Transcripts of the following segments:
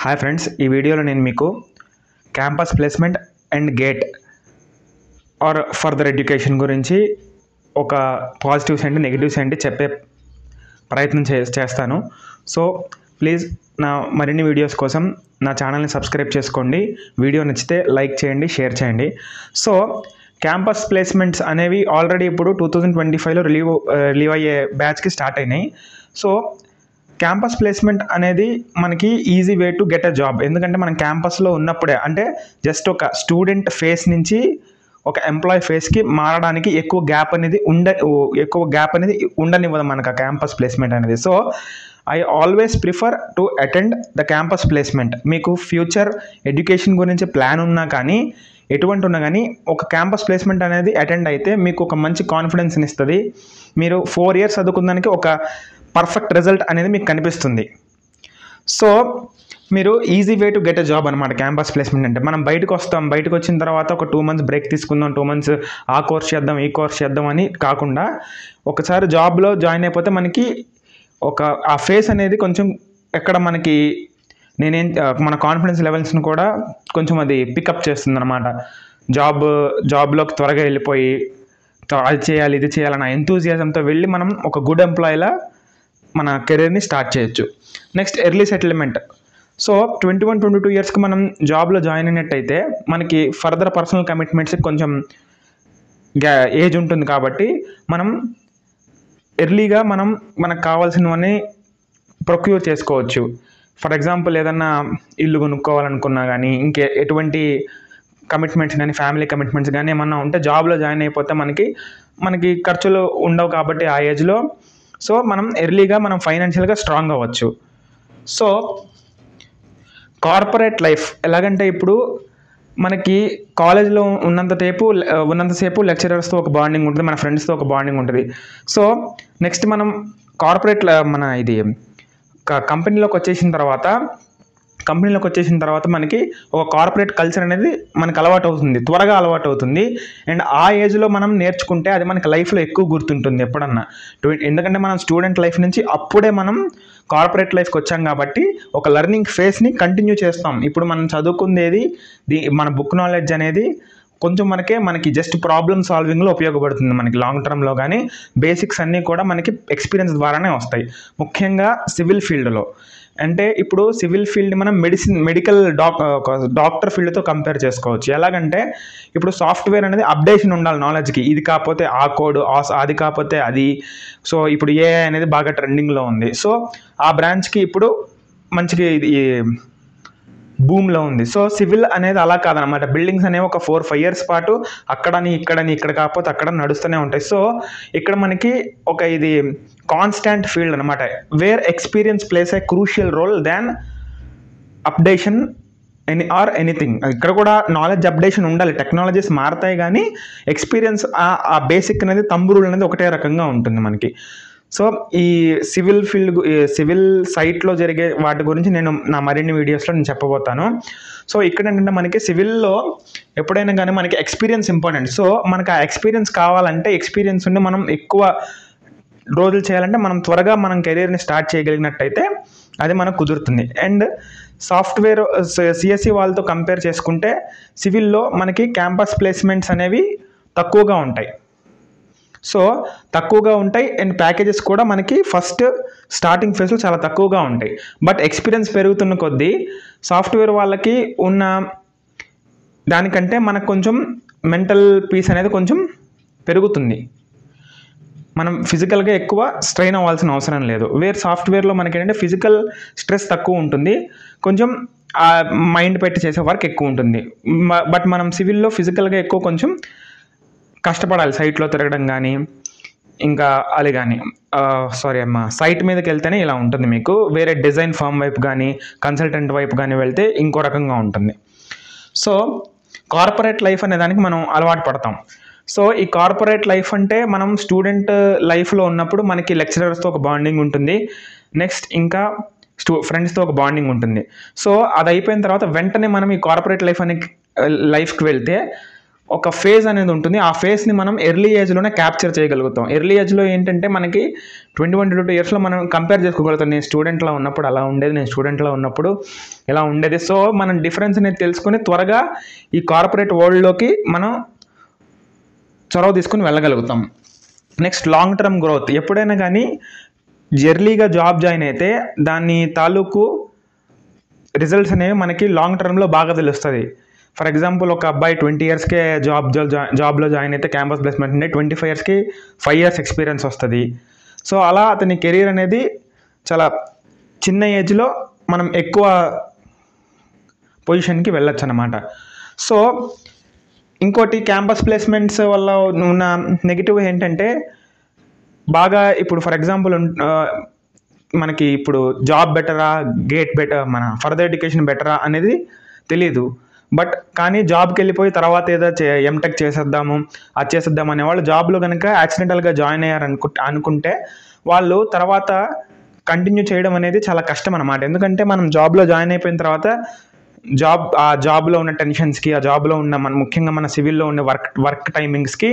Hi friends, ఈ వీడియోలో నేను మీకు campus placement and GATE or further education గురించి ఒక పాజిటివ్స్ ఏంటి నెగిటివ్స్ ఏంటి చెప్పే ప్రయత్నం చేస్తాను. సో ప్లీజ్ నా మరిన్ని వీడియోస్ కోసం నా ఛానల్ని సబ్స్క్రైబ్ చేసుకోండి. వీడియో నచ్చితే లైక్ చేయండి, షేర్ చేయండి. సో క్యాంపస్ ప్లేస్మెంట్స్ అనేవి ఆల్రెడీ ఇప్పుడు 2025లో రిలీవ్ అయ్యే బ్యాచ్కి స్టార్ట్ అయినాయి. సో క్యాంపస్ ప్లేస్మెంట్ అనేది మనకి easy way to get a job. ఎందుకంటే మనం క్యాంపస్లో ఉన్నప్పుడే, అంటే జస్ట్ ఒక స్టూడెంట్ ఫేస్ నుంచి ఒక ఎంప్లాయీ ఫేస్కి మారడానికి ఎక్కువ గ్యాప్ అనేది ఉండనివ్వదు మనకు ఆ క్యాంపస్ ప్లేస్మెంట్ అనేది. So I always prefer to attend the campus placement. మీకు ఫ్యూచర్ ఎడ్యుకేషన్ గురించి ప్లాన్ ఉన్నా కానీ, ఎటువంటి ఉన్నా కానీ ఒక క్యాంపస్ ప్లేస్మెంట్ అనేది అటెండ్ అయితే మీకు ఒక మంచి కాన్ఫిడెన్స్ని ఇస్తుంది. మీరు 4 years చదువుకున్నానికి ఒక పర్ఫెక్ట్ రిజల్ట్ అనేది మీకు కనిపిస్తుంది. సో మీరు easy way to get a job అనమాట క్యాంపస్ ప్లేస్మెంట్ అంటే. మనం బయటకు వచ్చిన తర్వాత ఒక 2 months బ్రేక్ తీసుకుందాం, 2 months ఆ కోర్స్ చేద్దాం ఈ కోర్స్ చేద్దాం అని కాకుండా, ఒకసారి జాబ్లో జాయిన్ అయిపోతే మనకి ఆ ఫేస్ అనేది కొంచెం ఎక్కడ మనకి మన కాన్ఫిడెన్స్ లెవెల్స్ని కూడా కొంచెం అది పికప్ చేస్తుంది అనమాట. జాబ్లోకి త్వరగా వెళ్ళిపోయి అది చేయాలి ఇది చేయాలన్న ఎంతూజియాజంతో వెళ్ళి మనం ఒక గుడ్ ఎంప్లాయీలా మన కెరీర్ని స్టార్ట్ చేయొచ్చు. Next early settlement. సో 21-22 yearsకి మనం జాబ్లో జాయిన్ అయినట్టయితే మనకి ఫర్దర్ పర్సనల్ కమిట్మెంట్స్కి కొంచెం ఏజ్ ఉంటుంది కాబట్టి మనం ఎర్లీగా మనకు కావాల్సినవన్నీ ప్రొక్యూర్ చేసుకోవచ్చు. ఫర్ ఎగ్జాంపుల్ ఏదన్నా ఇల్లు కొనుక్కోవాలనుకున్నా కానీ, ఎటువంటి కమిట్మెంట్స్ కానీ, ఫ్యామిలీ కమిట్మెంట్స్ కానీ ఏమన్నా ఉంటే జాబ్లో జాయిన్ అయిపోతే మనకి ఖర్చులు ఉండవు కాబట్టి ఆ ఏజ్లో. సో మనం ఎర్లీగా ఫైనాన్షియల్గా స్ట్రాంగ్ అవ్వచ్చు. సో కార్పొరేట్ లైఫ్ ఎలాగంటే, ఇప్పుడు మనకి కాలేజ్లో ఉన్నంతసేపు లెక్చరర్స్తో ఒక బాండింగ్ ఉంటుంది, మన ఫ్రెండ్స్తో ఒక బాండింగ్ ఉంటుంది. సో నెక్స్ట్ మనం కంపెనీలోకి వచ్చేసిన తర్వాత మనకి ఒక కార్పొరేట్ కల్చర్ అనేది మనకు త్వరగా అలవాటు అవుతుంది. అండ్ ఆ ఏజ్లో మనం నేర్చుకుంటే అది మనకి లైఫ్లో ఎక్కువ గుర్తుంటుంది ఎప్పుడన్నా. ఎందుకంటే మనం స్టూడెంట్ లైఫ్ నుంచి అప్పుడే మనం కార్పొరేట్ లైఫ్కి వచ్చాం కాబట్టి ఒక లెర్నింగ్ ఫేస్ని కంటిన్యూ చేస్తాం. ఇప్పుడు మనం చదువుకుందేది మన బుక్ నాలెడ్జ్ అనేది కొంచెం మనకి జస్ట్ ప్రాబ్లమ్ సాల్వింగ్లో ఉపయోగపడుతుంది. మనకి లాంగ్ టర్మ్లో కానీ బేసిక్స్ అన్నీ కూడా మనకి ఎక్స్పీరియన్స్ ద్వారానే వస్తాయి. ముఖ్యంగా సివిల్ ఫీల్డ్లో అంటే, ఇప్పుడు సివిల్ ఫీల్డ్ మనం మెడికల్ డాక్టర్ ఫీల్డ్తో కంపేర్ చేసుకోవచ్చు. ఎలాగంటే, ఇప్పుడు సాఫ్ట్వేర్ అనేది అప్డేషన్ ఉండాలి నాలెడ్జ్కి. ఇది కాకపోతే ఆ కోడ్, అది కాకపోతే అది. సో ఇప్పుడు ఏఐ అనేది బాగా ట్రెండింగ్లో ఉంది. సో ఆ బ్రాంచ్కి ఇప్పుడు మంచిగా ఇది బూమ్లో ఉంది. సో సివిల్ అనేది అలా కాదనమాట. బిల్డింగ్స్ అనేవి ఒక 4-5 years పాటు ఇక్కడ కాకపోతే అక్కడ నడుస్తూనే ఉంటాయి. సో ఇక్కడ మనకి ఇది కాన్స్టాంట్ ఫీల్డ్ అనమాట, where experience plays a crucial role than updation anything. ఇక్కడ కూడా నాలెడ్జ్ అప్డేషన్ ఉండాలి. టెక్నాలజీస్ మారుతాయి కానీ ఎక్స్పీరియన్స్ ఆ బేసిక్ అనేది తంబురులు అనేది ఒకటే రకంగా ఉంటుంది మనకి. సో ఈ సివిల్ సైట్లో జరిగే వాటి గురించి నేను నా మరిన్ని వీడియోస్లో చెప్పబోతాను. సో ఇక్కడ ఏంటంటే, మనకి సివిల్లో ఎప్పుడైనా కానీ మనకి ఎక్స్పీరియన్స్ ఇంపార్టెంట్. సో మనకు ఆ ఎక్స్పీరియన్స్ కావాలంటే, ఎక్స్పీరియన్స్ ఉండి మనం ఎక్కువ రోజులు చేయాలంటే, మనం త్వరగా కెరీర్ని స్టార్ట్ చేయగలిగినట్టయితే అది మనకు కుదురుతుంది. అండ్ సాఫ్ట్వేర్ సిఎస్సి వాళ్ళతో కంపేర్ చేసుకుంటే సివిల్లో మనకి క్యాంపస్ ప్లేస్మెంట్స్ అనేవి తక్కువగా ఉంటాయి. అండ్ ప్యాకేజెస్ కూడా మనకి ఫస్ట్ స్టార్టింగ్ ఫేజ్లో చాలా తక్కువగా ఉంటాయి. బట్ ఎక్స్పీరియన్స్ పెరుగుతున్న కొద్దీ సాఫ్ట్వేర్ వాళ్ళకి ఉన్న దానికంటే మనకు కొంచెం మెంటల్ పీస్ అనేది కొంచెం పెరుగుతుంది. మనం ఫిజికల్గా ఎక్కువ స్ట్రెయిన్ అవ్వాల్సిన అవసరం లేదు. వేరే సాఫ్ట్వేర్లో మనకి ఏంటంటే ఫిజికల్ స్ట్రెస్ తక్కువ ఉంటుంది, కొంచెం మైండ్ పెట్టి చేసే వర్క్ ఎక్కువ ఉంటుంది. బట్ మనం సివిల్లో ఫిజికల్గా ఎక్కువ కొంచెం కష్టపడాలి. సైట్లో తిరగడం కానీ, ఇంకా అది కానీ సైట్ మీదకి వెళ్తేనే ఇలా ఉంటుంది మీకు. వేరే డిజైన్ ఫామ్ వైపు కానీ, కన్సల్టెంట్ వైపు కానీ వెళ్తే ఇంకో రకంగా ఉంటుంది. సో కార్పొరేట్ లైఫ్ అనే దానికి మనం అలవాటు పడతాం. సో ఈ కార్పొరేట్ లైఫ్ అంటే, మనం స్టూడెంట్ లైఫ్లో ఉన్నప్పుడు మనకి లెక్చరర్స్తో ఒక బాండింగ్ ఉంటుంది. నెక్స్ట్ ఇంకా ఫ్రెండ్స్తో ఒక బాండింగ్ ఉంటుంది. సో అది అయిపోయిన తర్వాత వెంటనే మనం ఈ కార్పొరేట్ లైఫ్కి వెళ్తే ఒక ఫేజ్ అనేది ఉంటుంది. ఆ ఫేజ్ని మనం ఎర్లీ ఏజ్లోనే క్యాప్చర్ చేయగలుగుతాం. ఎర్లీ ఏజ్లో ఏంటంటే మనకి 21-22 ఇయర్స్లో మనం కంపేర్ చేసుకోగలుగుతాం. నేను స్టూడెంట్లో ఉన్నప్పుడు అలా ఉండేది, నేను స్టూడెంట్లో ఉన్నప్పుడు ఇలా ఉండేది. సో మనం డిఫరెన్స్ అనేది తెలుసుకొని త్వరగా ఈ కార్పొరేట్ వరల్డ్లోకి మనం చొరవ తీసుకుని వెళ్ళగలుగుతాం. Next long term growth. ఎప్పుడైనా కానీ ఎర్లీగా జాబ్ జాయిన్ అయితే దాని తాలూకు రిజల్ట్స్ అనేవి మనకి లాంగ్ టర్మ్లో బాగా తెలుస్తుంది. ఫర్ ఎగ్జాంపుల్ ఒక అబ్బాయి 20 ఇయర్స్కే జాబ్లో జాయిన్ అయితే క్యాంపస్ ప్లేస్మెంట్ ఉంటే 25 ఇయర్స్కి 5 ఇయర్స్ ఎక్స్పీరియన్స్ వస్తుంది. సో అలా అతని కెరీర్ అనేది చాలా చిన్న ఏజ్లో మనం ఎక్కువ పొజిషన్కి వెళ్ళొచ్చు అన్నమాట. సో ఇంకోటి క్యాంపస్ ప్లేస్మెంట్స్ వల్ల ఉన్న నెగిటివ్ ఏంటంటే బాగా ఇప్పుడు ఫర్ ఎగ్జాంపుల్ మనకి ఇప్పుడు జాబ్ బెటరా, గేట్ బెటర్, మన ఫర్దర్ ఎడ్యుకేషన్ బెటరా అనేది తెలియదు. బట్ కానీ జాబ్కి వెళ్ళిపోయి తర్వాత ఏదో ఎంటెక్ చేసేద్దాము, అది చేసేద్దాం అనేవాళ్ళు జాబ్లో కనుక యాక్సిడెంటల్గా జాయిన్ అయ్యారు అనుకుంటే వాళ్ళు తర్వాత కంటిన్యూ చేయడం అనేది చాలా కష్టం అన్నమాట. ఎందుకంటే మనం జాబ్లో జాయిన్ అయిపోయిన తర్వాత ఆ జాబ్లో ఉన్న టెన్షన్స్కి, ఆ జాబ్లో ఉన్న ముఖ్యంగా మన సివిల్లో ఉన్న వర్క్ టైమింగ్స్కి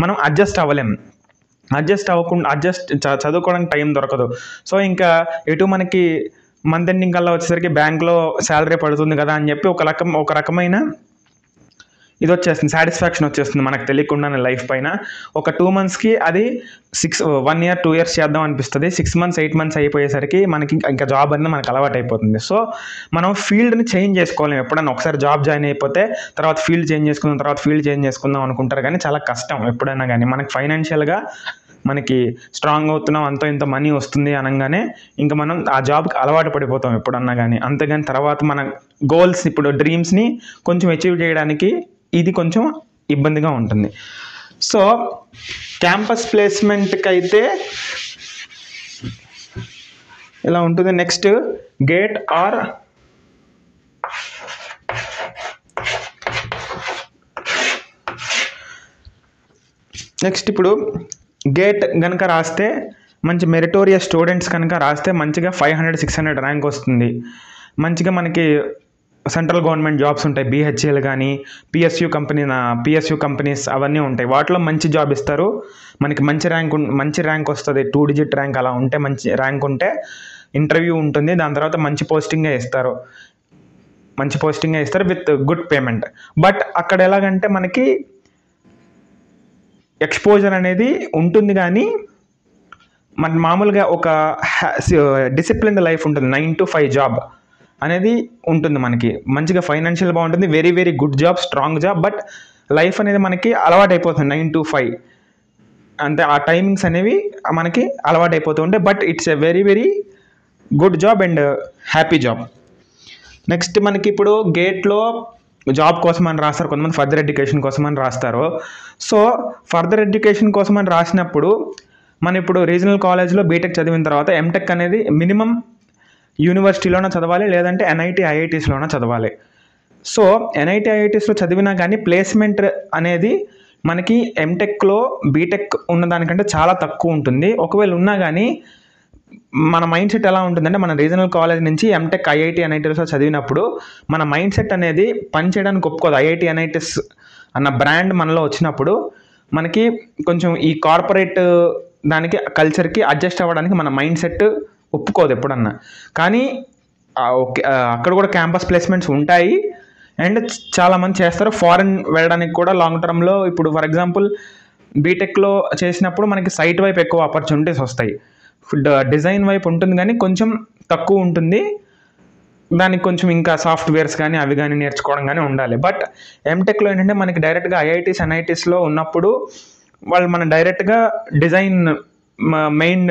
మనం అడ్జస్ట్ అవ్వలేం. చదువుకోవడానికి టైం దొరకదు. సో ఇంకా ఎటు మనకి మంత్ ఎండింగ్ కల్లా వచ్చేసరికి బ్యాంక్లో శాలరీ పడుతుంది కదా అని చెప్పి ఒక రకమైన ఇది వచ్చేస్తుంది, సాటిస్ఫాక్షన్ వచ్చేస్తుంది మనకు తెలియకుండానే లైఫ్ పైన. ఒక 2 monthsకి అది 1 year 2 years చేద్దాం అనిపిస్తుంది. 6 months 8 months అయిపోయేసరికి మనకి ఇంకా జాబ్ అనేది మనకు అలవాటు అయిపోతుంది. సో మనం ఫీల్డ్ని చేంజ్ చేసుకోలేము. ఎప్పుడైనా ఒకసారి జాబ్ జాయిన్ అయిపోతే తర్వాత ఫీల్డ్ చేంజ్ చేసుకుందాం అనుకుంటారు, కానీ చాలా కష్టం. ఎప్పుడైనా కానీ మనకి ఫైనాన్షియల్గా మనకి స్ట్రాంగ్ అవుతున్నాం, అంతో ఇంత మనీ వస్తుంది అనగానే ఇంకా మనం ఆ జాబ్కి అలవాటు పడిపోతాం ఎప్పుడన్నా కానీ. అంతేగాని తర్వాత మన గోల్స్, ఇప్పుడు డ్రీమ్స్ని కొంచెం అచీవ్ చేయడానికి ఇది కొంచెం ఇబ్బందిగా ఉంటుంది. సో క్యాంపస్ ప్లేస్మెంట్కి అయితే ఇలా ఉంటుంది. నెక్స్ట్ గేట్ ఆర్ ఇప్పుడు గేట్ కనుక రాస్తే మంచి మెరిటోరియస్ స్టూడెంట్స్ కనుక రాస్తే మంచిగా 500-600 ర్యాంక్ వస్తుంది. మంచిగా మనకి సెంట్రల్ గవర్నమెంట్ జాబ్స్ ఉంటాయి, BHEL కానీ PSU కంపెనీస్ అవన్నీ ఉంటాయి. వాటిలో మంచి జాబ్ ఇస్తారు, మనకి మంచి ర్యాంక్ వస్తుంది. 2 digit ర్యాంక్ అలా ఉంటే, మంచి ర్యాంక్ ఉంటే ఇంటర్వ్యూ ఉంటుంది. దాని తర్వాత మంచి పోస్టింగే ఇస్తారు విత్ గుడ్ పేమెంట్. బట్ అక్కడ ఎలాగంటే మనకి ఎక్స్పోజర్ అనేది ఉంటుంది, కానీ మన మామూలుగా ఒక డిసిప్లిన్ లైఫ్ ఉంటుంది. 9 to 5 జాబ్ అనేది ఉంటుంది మనకి. మంచిగా ఫైనాన్షియల్ బాగుంటుంది, very very good job, strong job. But life అనేది మనకి అలవాటు అయిపోతుంది 9 to 5 అంటే ఆ టైమింగ్స్ అనేవి మనకి అలవాటు అయిపోతూ ఉంటాయి. But it's a very very good job and happy job. Next మనకి ఇప్పుడు గేట్లో జాబ్ కోసం అని రాస్తారు, కొంతమంది ఫర్దర్ ఎడ్యుకేషన్ కోసం అని రాస్తారు. సో ఫర్దర్ ఎడ్యుకేషన్ కోసం అని రాసినప్పుడు మనం ఇప్పుడు రీజనల్ కాలేజ్లో బీటెక్ చదివిన తర్వాత ఎంటెక్ అనేది మినిమం యూనివర్సిటీలోనే చదవాలి, లేదంటే NIT IITస్లోనే చదవాలి. సో NIT IITస్లో చదివినా కానీ ప్లేస్మెంట్ అనేది మనకి ఎంటెక్లో బీటెక్ ఉన్నదానికంటే చాలా తక్కువ ఉంటుంది. ఒకవేళ ఉన్నా కానీ మన మైండ్ సెట్ ఎలా ఉంటుందంటే, మన రీజనల్ కాలేజ్ నుంచి ఎంటెక్ IIT NITస్లో చదివినప్పుడు మన మైండ్ సెట్ అనేది పనిచేయడానికి ఒప్పుకోదు. IIT NITs అన్న బ్రాండ్ మనలో వచ్చినప్పుడు మనకి కొంచెం ఈ కార్పొరేట్ దానికి కల్చర్కి అడ్జస్ట్ అవ్వడానికి మన మైండ్ సెట్ ఒప్పుకోదు ఎప్పుడన్నా. కానీ అక్కడ కూడా క్యాంపస్ ప్లేస్మెంట్స్ ఉంటాయి అండ్ చాలామంది చేస్తారు. ఫారెన్ వెళ్ళడానికి కూడా లాంగ్ టర్మ్లో ఇప్పుడు ఫర్ ఎగ్జాంపుల్ బీటెక్లో చేసినప్పుడు మనకి సైట్ వైపు ఎక్కువ ఆపర్చునిటీస్ వస్తాయి. డిజైన్ వైపు ఉంటుంది కానీ కొంచెం తక్కువ ఉంటుంది. దానికి కొంచెం ఇంకా సాఫ్ట్వేర్స్ కానీ అవి కానీ నేర్చుకోవడం కానీ ఉండాలి. బట్ ఎంటెక్లో ఏంటంటే మనకి డైరెక్ట్గా IITs NITస్లో ఉన్నప్పుడు వాళ్ళు మనం డైరెక్ట్గా డిజైన్ మెయిన్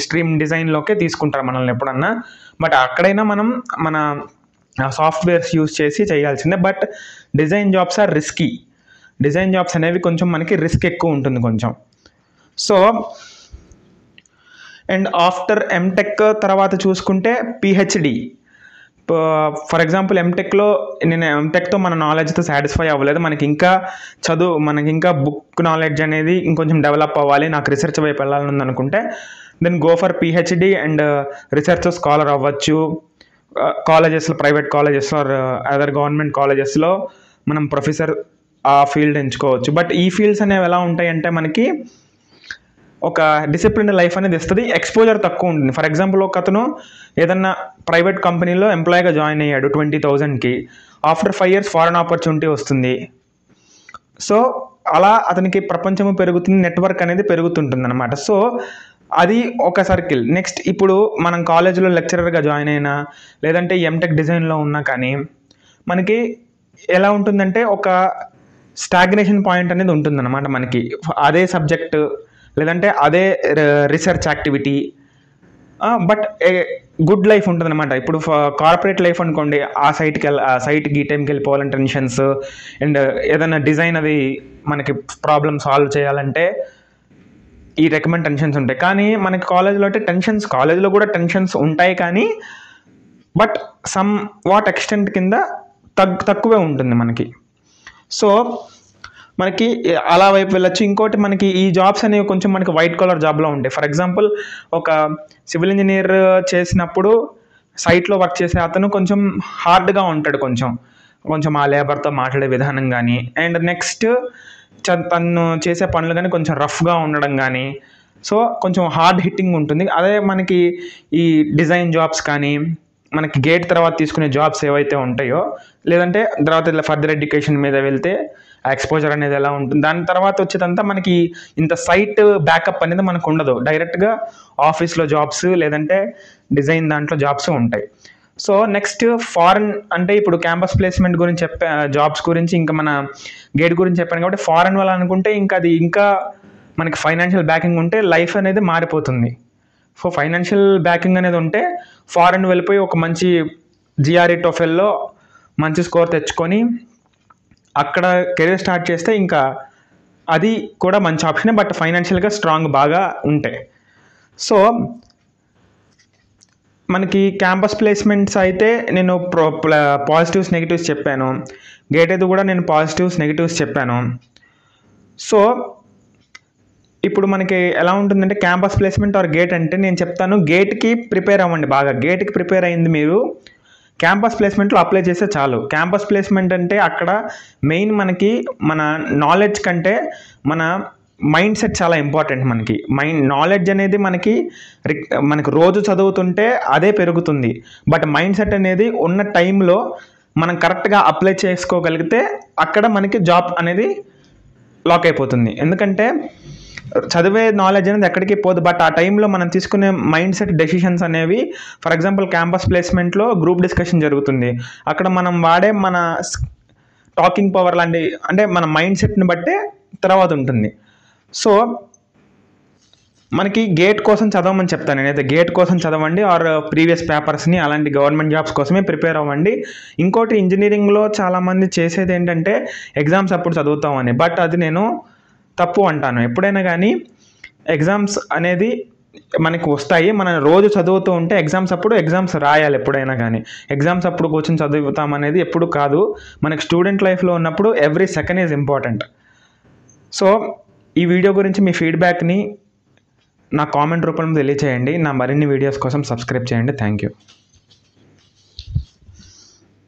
స్ట్రీమ్ డిజైన్లోకే తీసుకుంటారు మనల్ని ఎప్పుడన్నా. బట్ అక్కడైనా మనం మన సాఫ్ట్వేర్స్ యూజ్ చేసి చేయాల్సిందే. But design jobs are risky. Design jobs అనేవి కొంచెం మనకి రిస్క్ ఎక్కువ ఉంటుంది కొంచెం. సో అండ్ ఆఫ్టర్ ఎంటెక్ తర్వాత చూసుకుంటే PhD. ఫర్ ఎగ్జాంపుల్ నేను ఎంటెక్తో మన నాలెడ్జ్తో సాటిస్ఫై అవ్వలేదు, మనకి ఇంకా బుక్ నాలెడ్జ్ అనేది ఇంకొంచెం డెవలప్ అవ్వాలి, నాకు రీసెర్చ్ వైపు వెళ్ళాలని అనుకుంటే then go for PhD and research scholar అవ్వచ్చు. కాలేజెస్లో, ప్రైవేట్ కాలేజెస్లో, అదర్ గవర్నమెంట్ కాలేజెస్లో మనం ప్రొఫెసర్ ఆ ఫీల్డ్ ఎంచుకోవచ్చు. బట్ ఈ ఫీల్డ్స్ అనేవి ఎలా ఉంటాయంటే మనకి ఒక డిసిప్లిన్ లైఫ్ అనేది ఇస్తుంది, ఎక్స్పోజర్ తక్కువ ఉంటుంది. ఫర్ ఎగ్జాంపుల్ ఒక అతను ఏదన్నా ప్రైవేట్ కంపెనీలో ఎంప్లాయీగా జాయిన్ అయ్యాడు 20,000కి, ఆఫ్టర్ 5 years ఫారెన్ ఆపర్చునిటీ వస్తుంది. సో అలా అతనికి ప్రపంచము పెరుగుతుంది, నెట్వర్క్ అనేది పెరుగుతుంటుంది అనమాట. సో అది ఒక సర్కిల్. నెక్స్ట్ ఇప్పుడు మనం కాలేజీలో లెక్చరర్గా జాయిన్ అయినా లేదంటే ఎంటెక్ డిజైన్లో ఉన్నా కానీ మనకి ఎలా ఉంటుందంటే ఒక స్టాగ్నేషన్ పాయింట్ అనేది ఉంటుందన్నమాట. మనకి అదే సబ్జెక్ట్ లేదంటే అదే research activity, but good life ఉంటుంది అనమాట. ఇప్పుడు కార్పొరేట్ లైఫ్ అనుకోండి, ఆ సైట్కి ఈ టైంకి వెళ్ళిపోవాలని టెన్షన్స్, అండ్ ఏదైనా డిజైన్ అది మనకి ప్రాబ్లమ్ సాల్వ్ చేయాలంటే ఈ రికమెండ్ టెన్షన్స్ ఉంటాయి. కానీ మనకి కాలేజ్లో అంటే కాలేజ్లో కూడా టెన్షన్స్ ఉంటాయి, కానీ బట్ సమ్ వాట్ ఎక్స్టెంట్ కింద తక్కువే ఉంటుంది మనకి. సో మనకి అలా వైపు వెళ్ళొచ్చు. ఇంకోటి మనకి ఈ జాబ్స్ అనేవి కొంచెం మనకి వైట్ కాలర్ జాబ్లో ఉంటాయి. ఫర్ ఎగ్జాంపుల్ ఒక సివిల్ ఇంజనీర్ చేసినప్పుడు సైట్లో వర్క్ చేసే అతను కొంచెం హార్డ్గా ఉంటాడు, కొంచెం ఆ లేబర్తో మాట్లాడే విధానం కానీ, అండ్ నెక్స్ట్ తను చేసే పనులు కానీ కొంచెం రఫ్గా ఉండడం కానీ, సో కొంచెం హార్డ్ హిట్టింగ్ ఉంటుంది. అదే మనకి ఈ డిజైన్ జాబ్స్ కానీ మనకి గేట్ తర్వాత తీసుకునే జాబ్స్ ఏవైతే ఉంటాయో, లేదంటే తర్వాత ఇలా ఫర్దర్ ఎడ్యుకేషన్ మీద వెళ్తే ఆ ఎక్స్పోజర్ అనేది ఎలా ఉంటుంది, దాని తర్వాత వచ్చేదంతా మనకి ఇంత సైట్ బ్యాకప్ అనేది మనకు ఉండదు. డైరెక్ట్గా ఆఫీస్లో జాబ్స్ లేదంటే డిజైన్ దాంట్లో జాబ్స్ ఉంటాయి. సో నెక్స్ట్ ఫారెన్ అంటే ఇప్పుడు క్యాంపస్ ప్లేస్మెంట్ గురించి జాబ్స్ గురించి ఇంకా మన గేట్ గురించి చెప్పాను కాబట్టి ఫారెన్ వాళ్ళు అనుకుంటే ఇంకా అది ఇంకా మనకి ఫైనాన్షియల్ బ్యాకింగ్ ఉంటే లైఫ్ అనేది మారిపోతుంది. సో ఫైనాన్షియల్ బ్యాకింగ్ అనేది ఉంటే ఫారెన్ వెళ్ళిపోయి ఒక మంచి జిఆర్ఈ టోఫెల్లో మంచి స్కోర్ తెచ్చుకొని అక్కడ కెరీర్ స్టార్ట్ చేస్తే ఇంకా అది కూడా మంచి ఆప్షనే, బట్ ఫైనాన్షియల్గా స్ట్రాంగ్ బాగా ఉంటాయి. సో మనకి క్యాంపస్ ప్లేస్మెంట్స్ అయితే నేను పాజిటివ్స్ నెగిటివ్స్ చెప్పాను, గేట్ అయితే కూడా నేను పాజిటివ్స్ నెగిటివ్స్ చెప్పాను. సో ఇప్పుడు మనకి ఎలా ఉంటుందంటే క్యాంపస్ ప్లేస్మెంట్ ఆర్ గేట్ అంటే నేను చెప్తాను, గేట్కి ప్రిపేర్ అవ్వండి బాగా. గేట్కి ప్రిపేర్ అయింది మీరు క్యాంపస్ ప్లేస్మెంట్లో అప్లై చేస్తే చాలు. క్యాంపస్ ప్లేస్మెంట్ అంటే అక్కడ మెయిన్ మనకి మన నాలెడ్జ్ కంటే మన మైండ్ సెట్ చాలా ఇంపార్టెంట్. మనకి నాలెడ్జ్ అనేది మనకి రోజు చదువుతుంటే అదే పెరుగుతుంది, బట్ మైండ్ సెట్ అనేది ఉన్న టైంలో మనం కరెక్ట్గా అప్లై చేసుకోగలిగితే అక్కడ మనకి జాబ్ అనేది లాక్ అయిపోతుంది. ఎందుకంటే చదివే నాలెడ్జ్ అనేది ఎక్కడికి పోదు, బట్ ఆ టైంలో మనం తీసుకునే మైండ్ సెట్ డెసిషన్స్ అనేవి, ఫర్ ఎగ్జాంపుల్ క్యాంపస్ ప్లేస్మెంట్లో గ్రూప్ డిస్కషన్ జరుగుతుంది, అక్కడ మనం వాడే మన టాకింగ్ పవర్ లాంటి అంటే మన మైండ్ సెట్ని బట్టే తర్వాత ఉంటుంది. సో మనకి గేట్ కోసం చదవమని చెప్తాను నేనైతే. గేట్ కోసం చదవండి ఆర్ ప్రీవియస్ పేపర్స్ని అలాంటి గవర్నమెంట్ జాబ్స్ కోసమే ప్రిపేర్ అవ్వండి. ఇంకోటి ఇంజనీరింగ్లో చాలామంది చేసేది ఏంటంటే ఎగ్జామ్స్ అప్పుడు చదువుతామని, బట్ అది నేను తప్పు అంటాను. ఎప్పుడైనా కానీ ఎగ్జామ్స్ అనేది మనకు వస్తాయి, మనం రోజు చదువుతూ ఉంటే ఎగ్జామ్స్ రాయాలి. ఎప్పుడైనా కానీ ఎగ్జామ్స్ అప్పుడు కూర్చొని చదువుతాం అనేది ఎప్పుడు కాదు. మనకి స్టూడెంట్ లైఫ్లో ఉన్నప్పుడు every second is important. So ఈ వీడియో గురించి మీ ఫీడ్బ్యాక్ని నా కామెంట్ రూపంలో తెలియచేయండి. నా మరిన్ని వీడియోస్ కోసం సబ్స్క్రైబ్ చేయండి. Thank you.